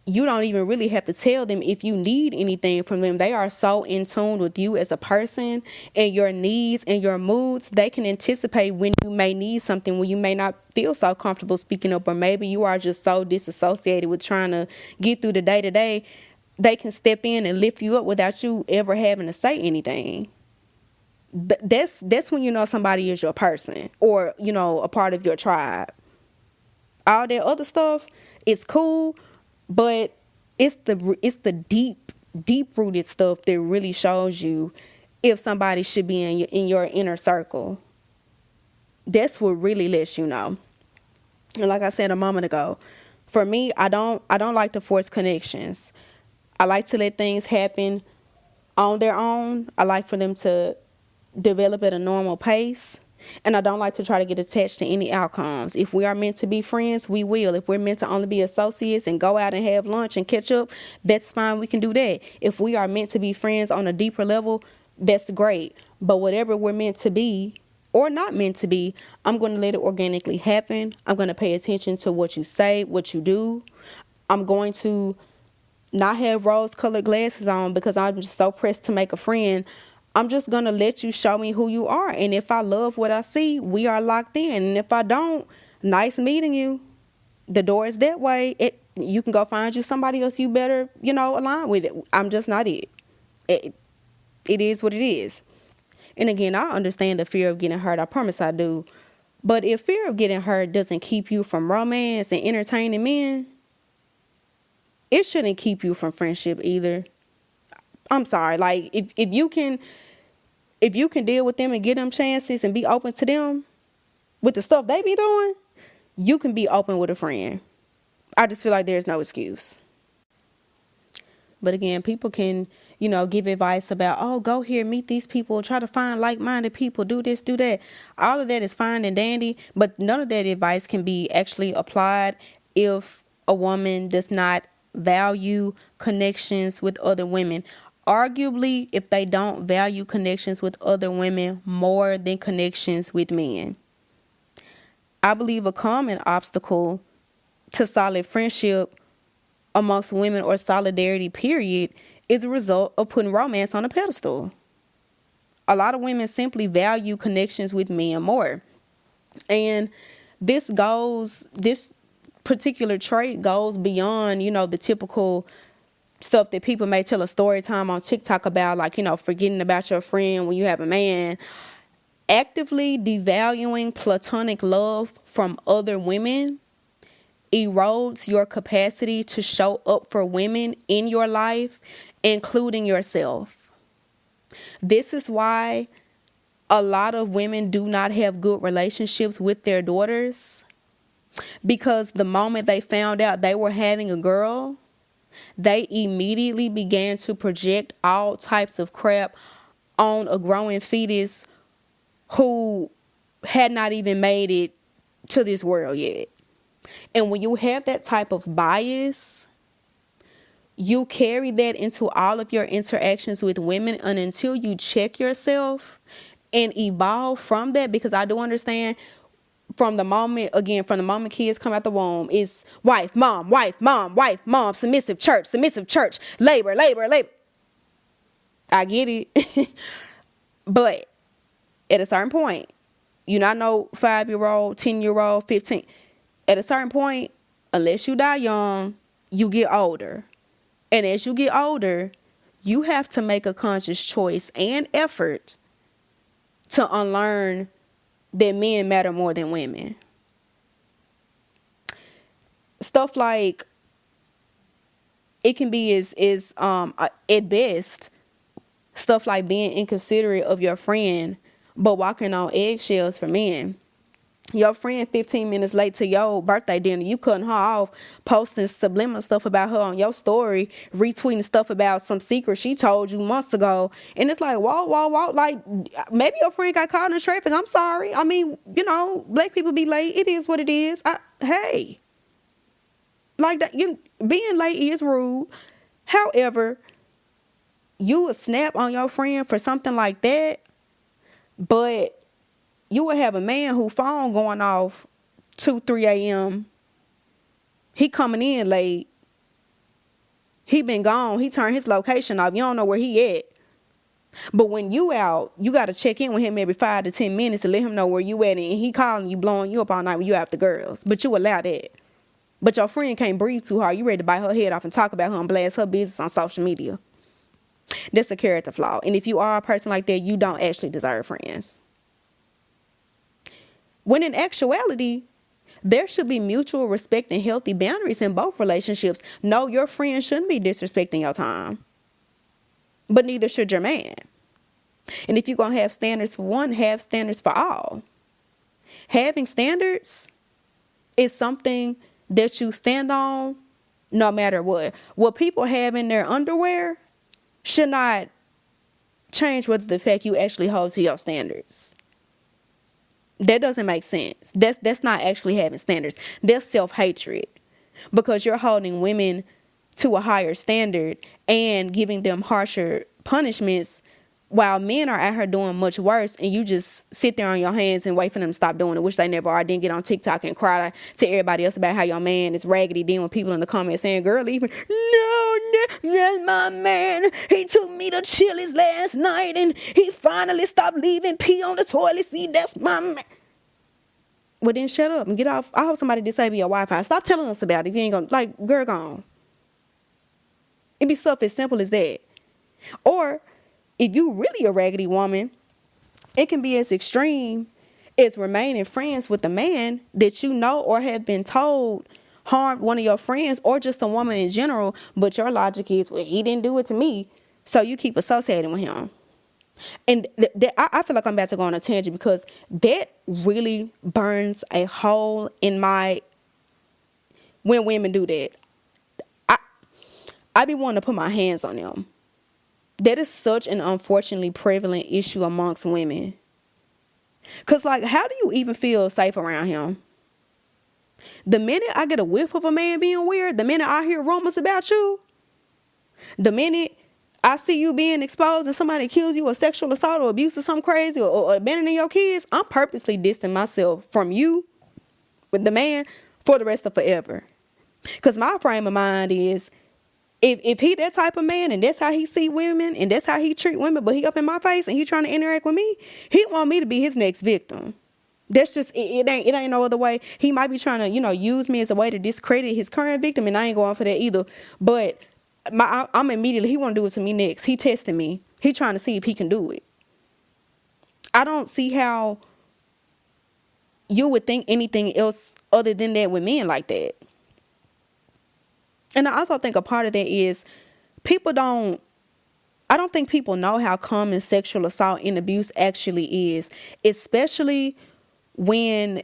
you don't even really have to tell them if you need anything from them. They are so in tune with you as a person and your needs and your moods. They can anticipate when you may need something, when you may not feel so comfortable speaking up, or maybe you are just so disassociated with trying to get through the day to day. They can step in and lift you up without you ever having to say anything. That's when you know somebody is your person, or, a part of your tribe. All that other stuff is cool, but it's the deep rooted stuff that really shows you if somebody should be in your inner circle. That's what really lets you know. And like I said a moment ago, for me, I don't like to force connections. I like to let things happen on their own. I like for them to develop at a normal pace. And I don't like to try to get attached to any outcomes. If we are meant to be friends, we will. If we're meant to only be associates and go out and have lunch and catch up, that's fine. We can do that. If we are meant to be friends on a deeper level, that's great. But whatever we're meant to be or not meant to be, I'm going to let it organically happen. I'm going to pay attention to what you say, what you do. I'm going to not have rose-colored glasses on because I'm just so pressed to make a friend. I'm just going to let you show me who you are. And if I love what I see, we are locked in. And if I don't, nice meeting you. The door is that way. You can go find you somebody else you better, align with it. I'm just not it. It is what it is. And again, I understand the fear of getting hurt. I promise I do. But if fear of getting hurt doesn't keep you from romance and entertaining men, it shouldn't keep you from friendship either. I'm sorry. Like, if you can deal with them and give them chances and be open to them with the stuff they be doing, you can be open with a friend. I just feel like there's no excuse. But again, people can, give advice about, oh, go here, meet these people, try to find like-minded people, do this, do that. All of that is fine and dandy, but none of that advice can be actually applied if a woman does not value connections with other women. Arguably, if they don't value connections with other women more than connections with men. I believe a common obstacle to solid friendship amongst women, or solidarity period, is a result of putting romance on a pedestal. A lot of women simply value connections with men more. And this particular trait goes beyond, the typical stuff that people may tell a story time on TikTok about, like, forgetting about your friend when you have a man. Actively devaluing platonic love from other women erodes your capacity to show up for women in your life, including yourself. This is why a lot of women do not have good relationships with their daughters, because the moment they found out they were having a girl, they immediately began to project all types of crap on a growing fetus who had not even made it to this world yet. And when you have that type of bias, you carry that into all of your interactions with women, and until you check yourself and evolve from that, because I do understand from the moment kids come out the womb, it's wife, mom, wife, mom, wife, mom, submissive church, labor, labor, labor. I get it. But at a certain point, you not know 5-year-old, 10-year-old, 15. At a certain point, unless you die young, you get older. And as you get older, you have to make a conscious choice and effort to unlearn that men matter more than women. Stuff like, it can be as at best, stuff like being inconsiderate of your friend, but walking on eggshells for men. Your friend 15 minutes late to your birthday dinner, you cutting her off, posting subliminal stuff about her on your story, retweeting stuff about some secret she told you months ago. And it's like, whoa, whoa, whoa. Like, maybe your friend got caught in traffic. I'm sorry. I mean, black people be late. It is what it is. Hey. Like, that, being late is rude. However, you would snap on your friend for something like that, but you would have a man whose phone going off 2, 3 a.m. He coming in late. He been gone. He turned his location off. You don't know where he at. But when you out, you got to check in with him every 5 to 10 minutes to let him know where you at. And he calling you, blowing you up all night when you after girls. But you allow that. But your friend can't breathe too hard. You ready to bite her head off and talk about her and blast her business on social media. That's a character flaw. And if you are a person like that, you don't actually deserve friends. When in actuality, there should be mutual respect and healthy boundaries in both relationships. No, your friend shouldn't be disrespecting your time. But neither should your man. And if you're going to have standards for one, have standards for all. Having standards is something that you stand on no matter what. What people have in their underwear should not change with the fact you actually hold to your standards. That doesn't make sense. That's not actually having standards. That's self-hatred, because you're holding women to a higher standard and giving them harsher punishments, while men are out here doing much worse, and you just sit there on your hands and wait for them to stop doing it, which they never are. Then get on TikTok and cry to everybody else about how your man is raggedy. Then when people in the comments saying, girl, leaving, no, that's my man. He took me to Chili's last night and he finally stopped leaving pee on the toilet seat. That's my man. Well, then shut up and get off. I hope somebody disable your Wi-Fi. Stop telling us about it if you ain't gonna, like, girl, gone. It be stuff as simple as that. Or if you really a raggedy woman, it can be as extreme as remaining friends with a man that you know or have been told harmed one of your friends, or just a woman in general, but your logic is, well, he didn't do it to me, so you keep associating with him. And I feel like I'm about to go on a tangent, because that really burns a hole in my, when women do that. I be wanting to put my hands on them. That is such an unfortunately prevalent issue amongst women. Because, like, how do you even feel safe around him? The minute I get a whiff of a man being weird, the minute I hear rumors about you, the minute I see you being exposed and somebody accuse you of sexual assault or abuse or something crazy, or abandoning your kids, I'm purposely distancing myself from you with the man for the rest of forever. Because my frame of mind is, if he that type of man and that's how he see women and that's how he treat women, but he up in my face and he trying to interact with me, he want me to be his next victim. That's just, it ain't no other way. He might be trying to, use me as a way to discredit his current victim, and I ain't going for that either. But I'm immediately, he want to do it to me next. He testing me. He trying to see if he can do it. I don't see how you would think anything else other than that with men like that. And I also think a part of that is I don't think people know how common sexual assault and abuse actually is, especially when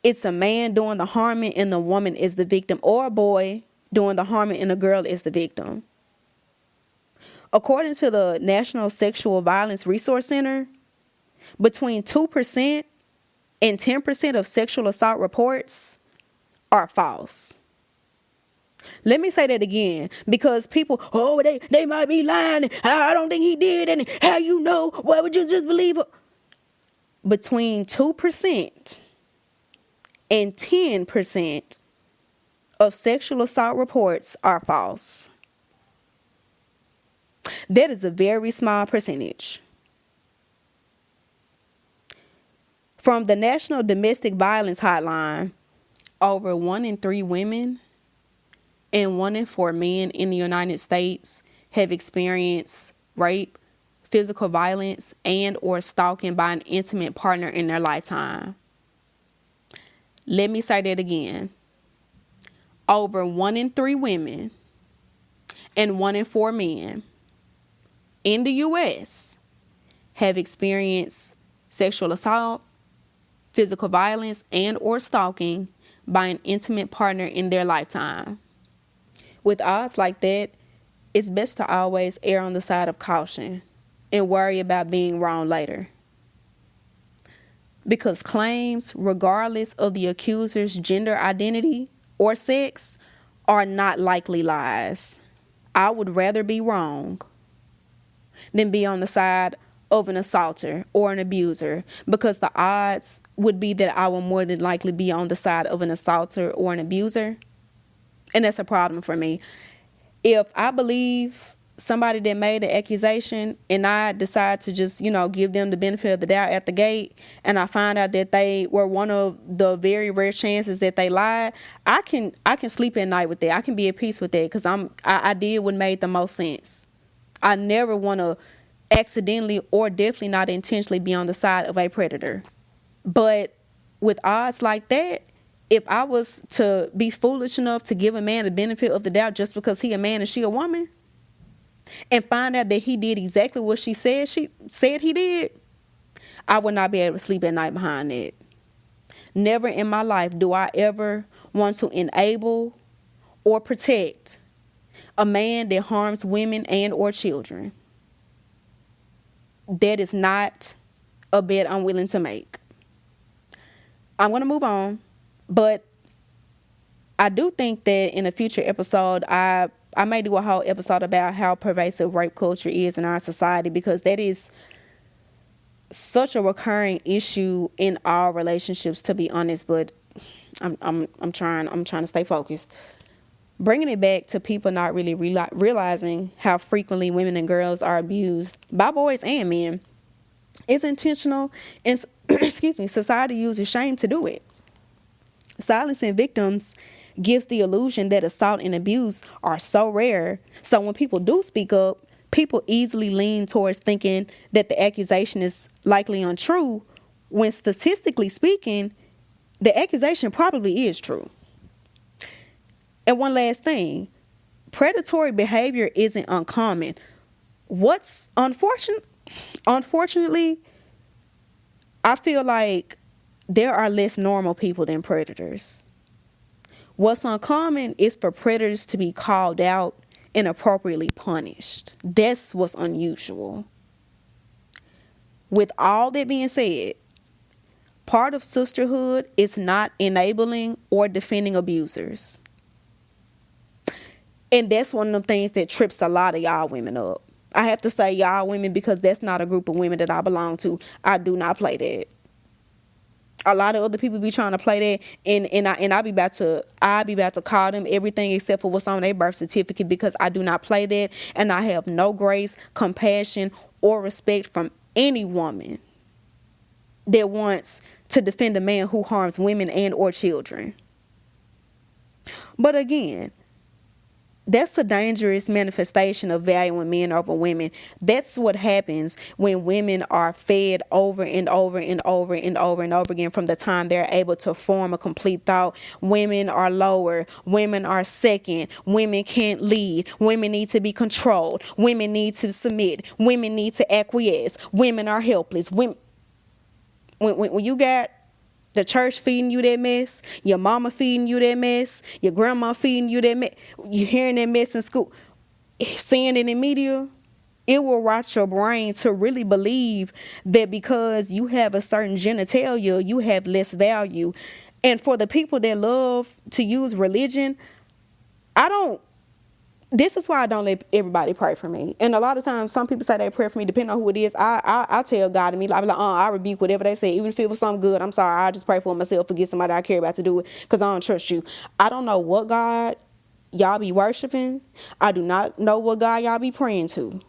it's a man doing the harming and the woman is the victim, or a boy doing the harming and the girl is the victim. According to the National Sexual Violence Resource Center, between 2% and 10% of sexual assault reports are false. Let me say that again, because people, they might be lying. I don't think he did. And how you know? Why would you just believe it? Between 2% and 10% of sexual assault reports are false. That is a very small percentage. From the National Domestic Violence Hotline, over 1 in 3 women and 1 in 4 men in the United States have experienced rape, physical violence, and or stalking by an intimate partner in their lifetime. Let me say that again. Over 1 in 3 women and 1 in 4 men in the U.S. have experienced sexual assault, physical violence, and or stalking by an intimate partner in their lifetime. With odds like that, it's best to always err on the side of caution and worry about being wrong later. Because claims, regardless of the accuser's gender identity or sex, are not likely lies. I would rather be wrong than be on the side of an assaulter or an abuser, because the odds would be that I will more than likely be on the side of an assaulter or an abuser. And that's a problem for me. If I believe somebody that made the accusation and I decide to just, give them the benefit of the doubt at the gate, and I find out that they were one of the very rare chances that they lied, I can sleep at night with that. I can be at peace with that, because I did what made the most sense. I never want to accidentally or definitely not intentionally be on the side of a predator. But with odds like that, if I was to be foolish enough to give a man the benefit of the doubt just because he a man and she a woman, and find out that he did exactly what she said he did, I would not be able to sleep at night behind that. Never in my life do I ever want to enable or protect a man that harms women and or children. That is not a bet I'm willing to make. I'm going to move on, but I do think that in a future episode, I may do a whole episode about how pervasive rape culture is in our society, because that is such a recurring issue in all relationships, to be honest. But I'm trying to stay focused. Bringing it back to people not really realizing how frequently women and girls are abused by boys and men is intentional, and society uses shame to do it. Silencing victims gives the illusion that assault and abuse are so rare. So when people do speak up, people easily lean towards thinking that the accusation is likely untrue, when statistically speaking, the accusation probably is true. And one last thing, predatory behavior isn't uncommon. What's unfortunately, I feel like there are less normal people than predators. What's uncommon is for predators to be called out and appropriately punished. That's what's unusual. With all that being said, part of sisterhood is not enabling or defending abusers. And that's one of the things that trips a lot of y'all women up. I have to say y'all women, because that's not a group of women that I belong to. I do not play that. A lot of other people be trying to play that, and I'll be about to call them everything except for what's on their birth certificate, because I do not play that, and I have no grace, compassion, or respect from any woman that wants to defend a man who harms women and or children. But again, that's a dangerous manifestation of valuing men over women. That's what happens when women are fed over and over and over and over and over again from the time they're able to form a complete thought. Women are lower. Women are second. Women can't lead. Women need to be controlled. Women need to submit. Women need to acquiesce. Women are helpless. When you got the church feeding you that mess, your mama feeding you that mess, your grandma feeding you that mess, you hearing that mess in school, seeing it in media, it will rot your brain to really believe that because you have a certain genitalia, you have less value. And for the people that love to use religion, I don't This is why I don't let everybody pray for me. And a lot of times, some people say they pray for me, depending on who it is. I tell God and me, like, I rebuke whatever they say, even if it was something good. I'm sorry. I just pray for myself, forget somebody I care about to do it, because I don't trust you. I don't know what God y'all be worshiping. I do not know what God y'all be praying to.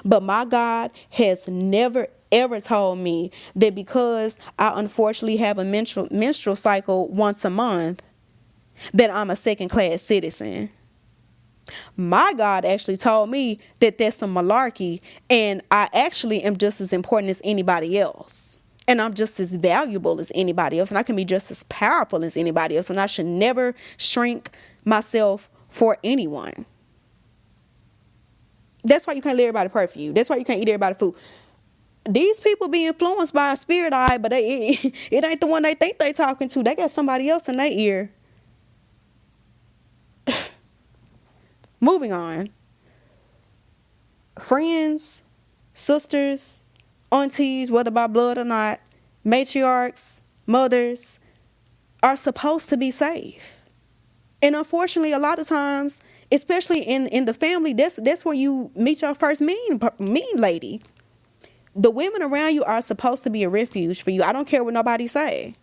But my God has never ever told me that because I unfortunately have a menstrual cycle once a month, that I'm a second class citizen. My God actually told me that there's some malarkey, and I actually am just as important as anybody else. And I'm just as valuable as anybody else, and I can be just as powerful as anybody else, and I should never shrink myself for anyone. That's why you can't let everybody pray for you. That's why you can't eat everybody's food. These people be influenced by a spirit eye, but it ain't the one they think they talking to. They got somebody else in their ear. Moving on. Friends, sisters, aunties, whether by blood or not, matriarchs, mothers, are supposed to be safe. And unfortunately, a lot of times, especially in the family, that's where you meet your first mean lady. The women around you are supposed to be a refuge for you. I don't care what nobody say.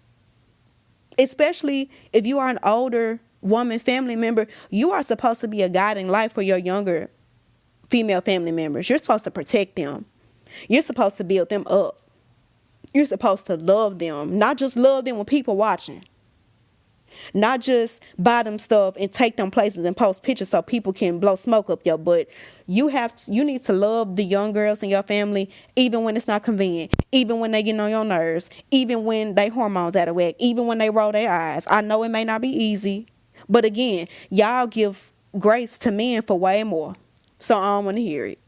Especially if you are an older woman family member, you are supposed to be a guiding light for your younger female family members. You're supposed to protect them. You're supposed to build them up. You're supposed to love them, not just love them when people watching. Not just buy them stuff and take them places and post pictures so people can blow smoke up your butt. You need to love the young girls in your family, even when it's not convenient, even when they get on your nerves, even when they hormones out of whack, even when they roll their eyes. I know it may not be easy, but again, y'all give grace to men for way more. So I don't want to hear it.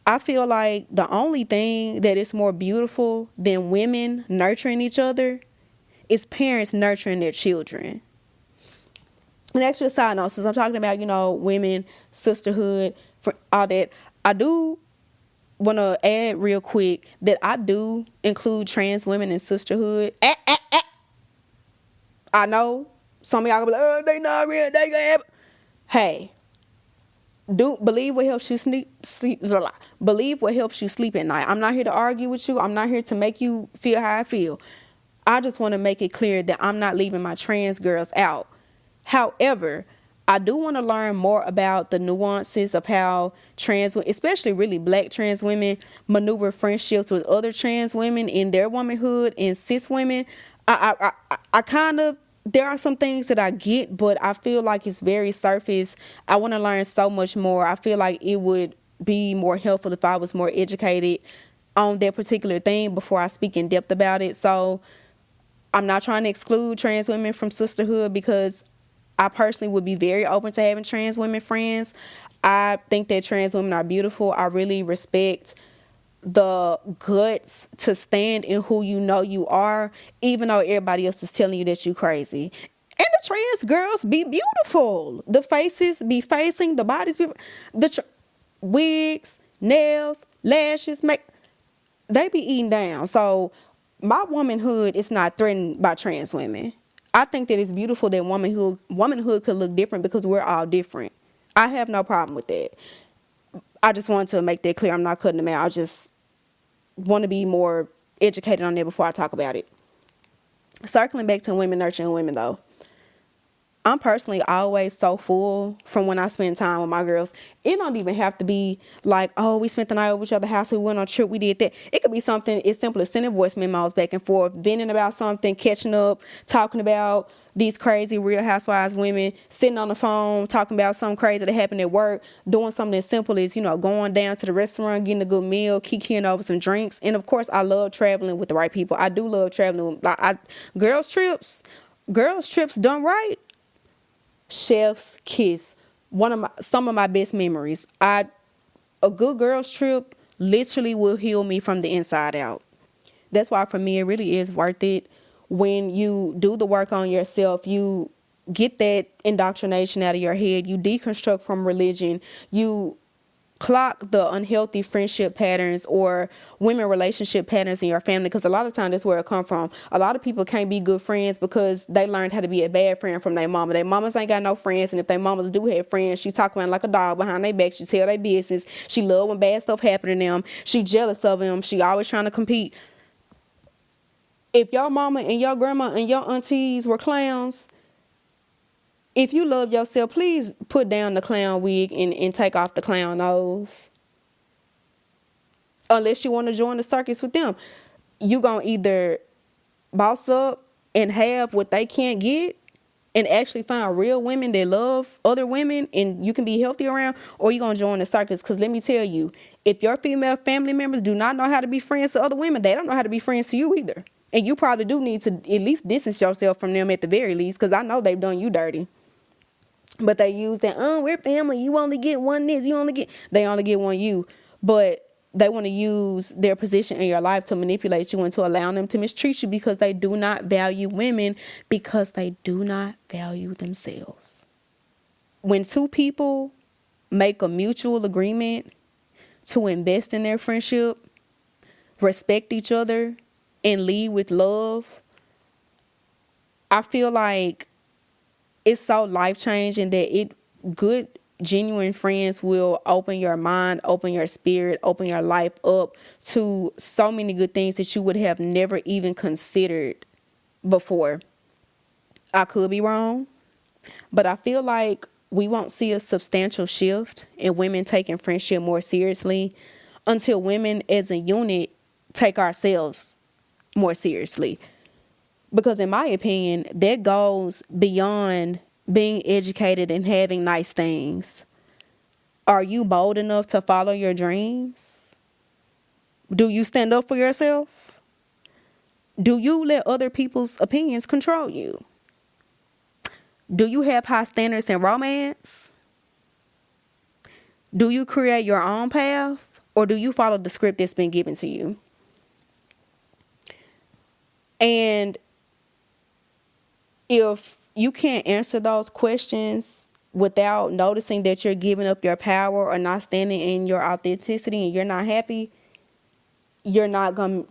I feel like the only thing that is more beautiful than women nurturing each other is parents nurturing their children. And actually, a side note, since I'm talking about, women, sisterhood, for all that, I do want to add real quick that I do include trans women in sisterhood. I know some of y'all gonna be like, oh, they not real, they gonna have. Hey, do believe what helps you sleep. Believe what helps you sleep at night. I'm not here to argue with you. I'm not here to make you feel how I feel. I just want to make it clear that I'm not leaving my trans girls out. However, I do want to learn more about the nuances of how trans, especially really black trans women, maneuver friendships with other trans women in their womanhood and cis women. I kind of, there are some things that I get, but I feel like it's very surface. I want to learn so much more. I feel like it would be more helpful if I was more educated on that particular thing before I speak in depth about it. So I'm not trying to exclude trans women from sisterhood, because I personally would be very open to having trans women friends. I think that trans women are beautiful. I really respect the guts to stand in who you know you are, even though everybody else is telling you that you crazy. And the trans girls be beautiful. The faces be facing, the bodies be, wigs, nails, lashes, they be eating down. So my womanhood is not threatened by trans women. I think that it's beautiful that womanhood could look different because we're all different. I have no problem with that. I just wanted to make that clear. I'm not cutting them out. I just want to be more educated on that before I talk about it. Circling back to women nurturing women, though. I'm personally always so full from when I spend time with my girls. It don't even have to be like, oh, we spent the night over each other's house, we went on a trip, we did that. It could be something as simple as sending voice memos back and forth, venting about something, catching up, talking about these crazy Real Housewives women, sitting on the phone, talking about something crazy that happened at work, doing something as simple as, going down to the restaurant, getting a good meal, kikiing over some drinks. And of course, I love traveling with the right people. I do love traveling. Girls trips done right. Chef's kiss. Some of my best memories. A good girls trip literally will heal me from the inside out. That's why for me it really is worth it. When you do the work on yourself, you get that indoctrination out of your head, you deconstruct from religion, you clock the unhealthy friendship patterns or women relationship patterns in your family, because a lot of times that's where it come from. A lot of people can't be good friends because they learned how to be a bad friend from their mama. Their mamas ain't got no friends, and if their mamas do have friends, she talk around like a dog behind their back. She tell their business. She love when bad stuff happen to them. She jealous of them. She always trying to compete. If your mama and your grandma and your aunties were clowns, if you love yourself, please put down the clown wig and take off the clown nose. Unless you want to join the circus with them. You gonna either boss up and have what they can't get and actually find real women that love other women and you can be healthy around, or you gonna join the circus. Because let me tell you, if your female family members do not know how to be friends to other women, they don't know how to be friends to you either. And you probably do need to at least distance yourself from them at the very least, because I know they've done you dirty. But they use that, we're family. You only get one this. They only get one you. But they want to use their position in your life to manipulate you into allowing them to mistreat you, because they do not value women, because they do not value themselves. When two people make a mutual agreement to invest in their friendship, respect each other, and lead with love, I feel like it's so life-changing that good, genuine friends will open your mind, open your spirit, open your life up to so many good things that you would have never even considered before. I could be wrong, but I feel like we won't see a substantial shift in women taking friendship more seriously until women as a unit take ourselves more seriously. Because in my opinion, that goes beyond being educated and having nice things. Are you bold enough to follow your dreams? Do you stand up for yourself? Do you let other people's opinions control you? Do you have high standards in romance? Do you create your own path? Or do you follow the script that's been given to you? And if you can't answer those questions without noticing that you're giving up your power or not standing in your authenticity and you're not happy, you're not gonna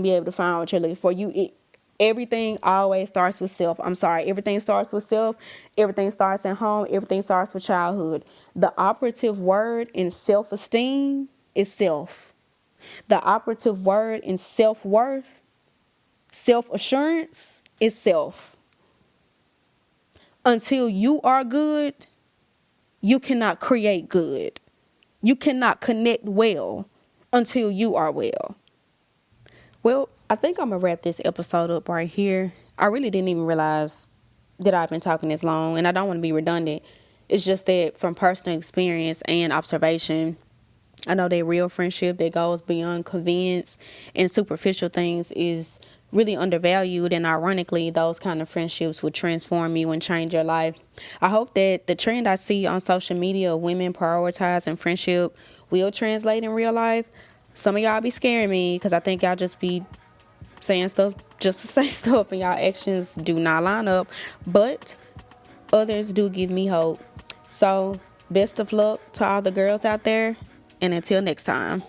be able to find what you're looking for. Everything always starts with self. I'm sorry. Everything starts with self. Everything starts at home. Everything starts with childhood. The operative word in self-esteem is self. The operative word in self-worth, self-assurance is self. Until you are good, you cannot create good. You cannot connect well until you are well. Well, I think I'm going to wrap this episode up right here. I really didn't even realize that I've been talking this long, and I don't want to be redundant. It's just that from personal experience and observation, I know that real friendship that goes beyond convenience and superficial things is really undervalued, and ironically, those kind of friendships will transform you and change your life. I hope that the trend I see on social media of women prioritizing friendship will translate in real life. Some of y'all be scaring me because I think y'all just be saying stuff just to say stuff, and y'all actions do not line up, but others do give me hope. So best of luck to all the girls out there, and until next time.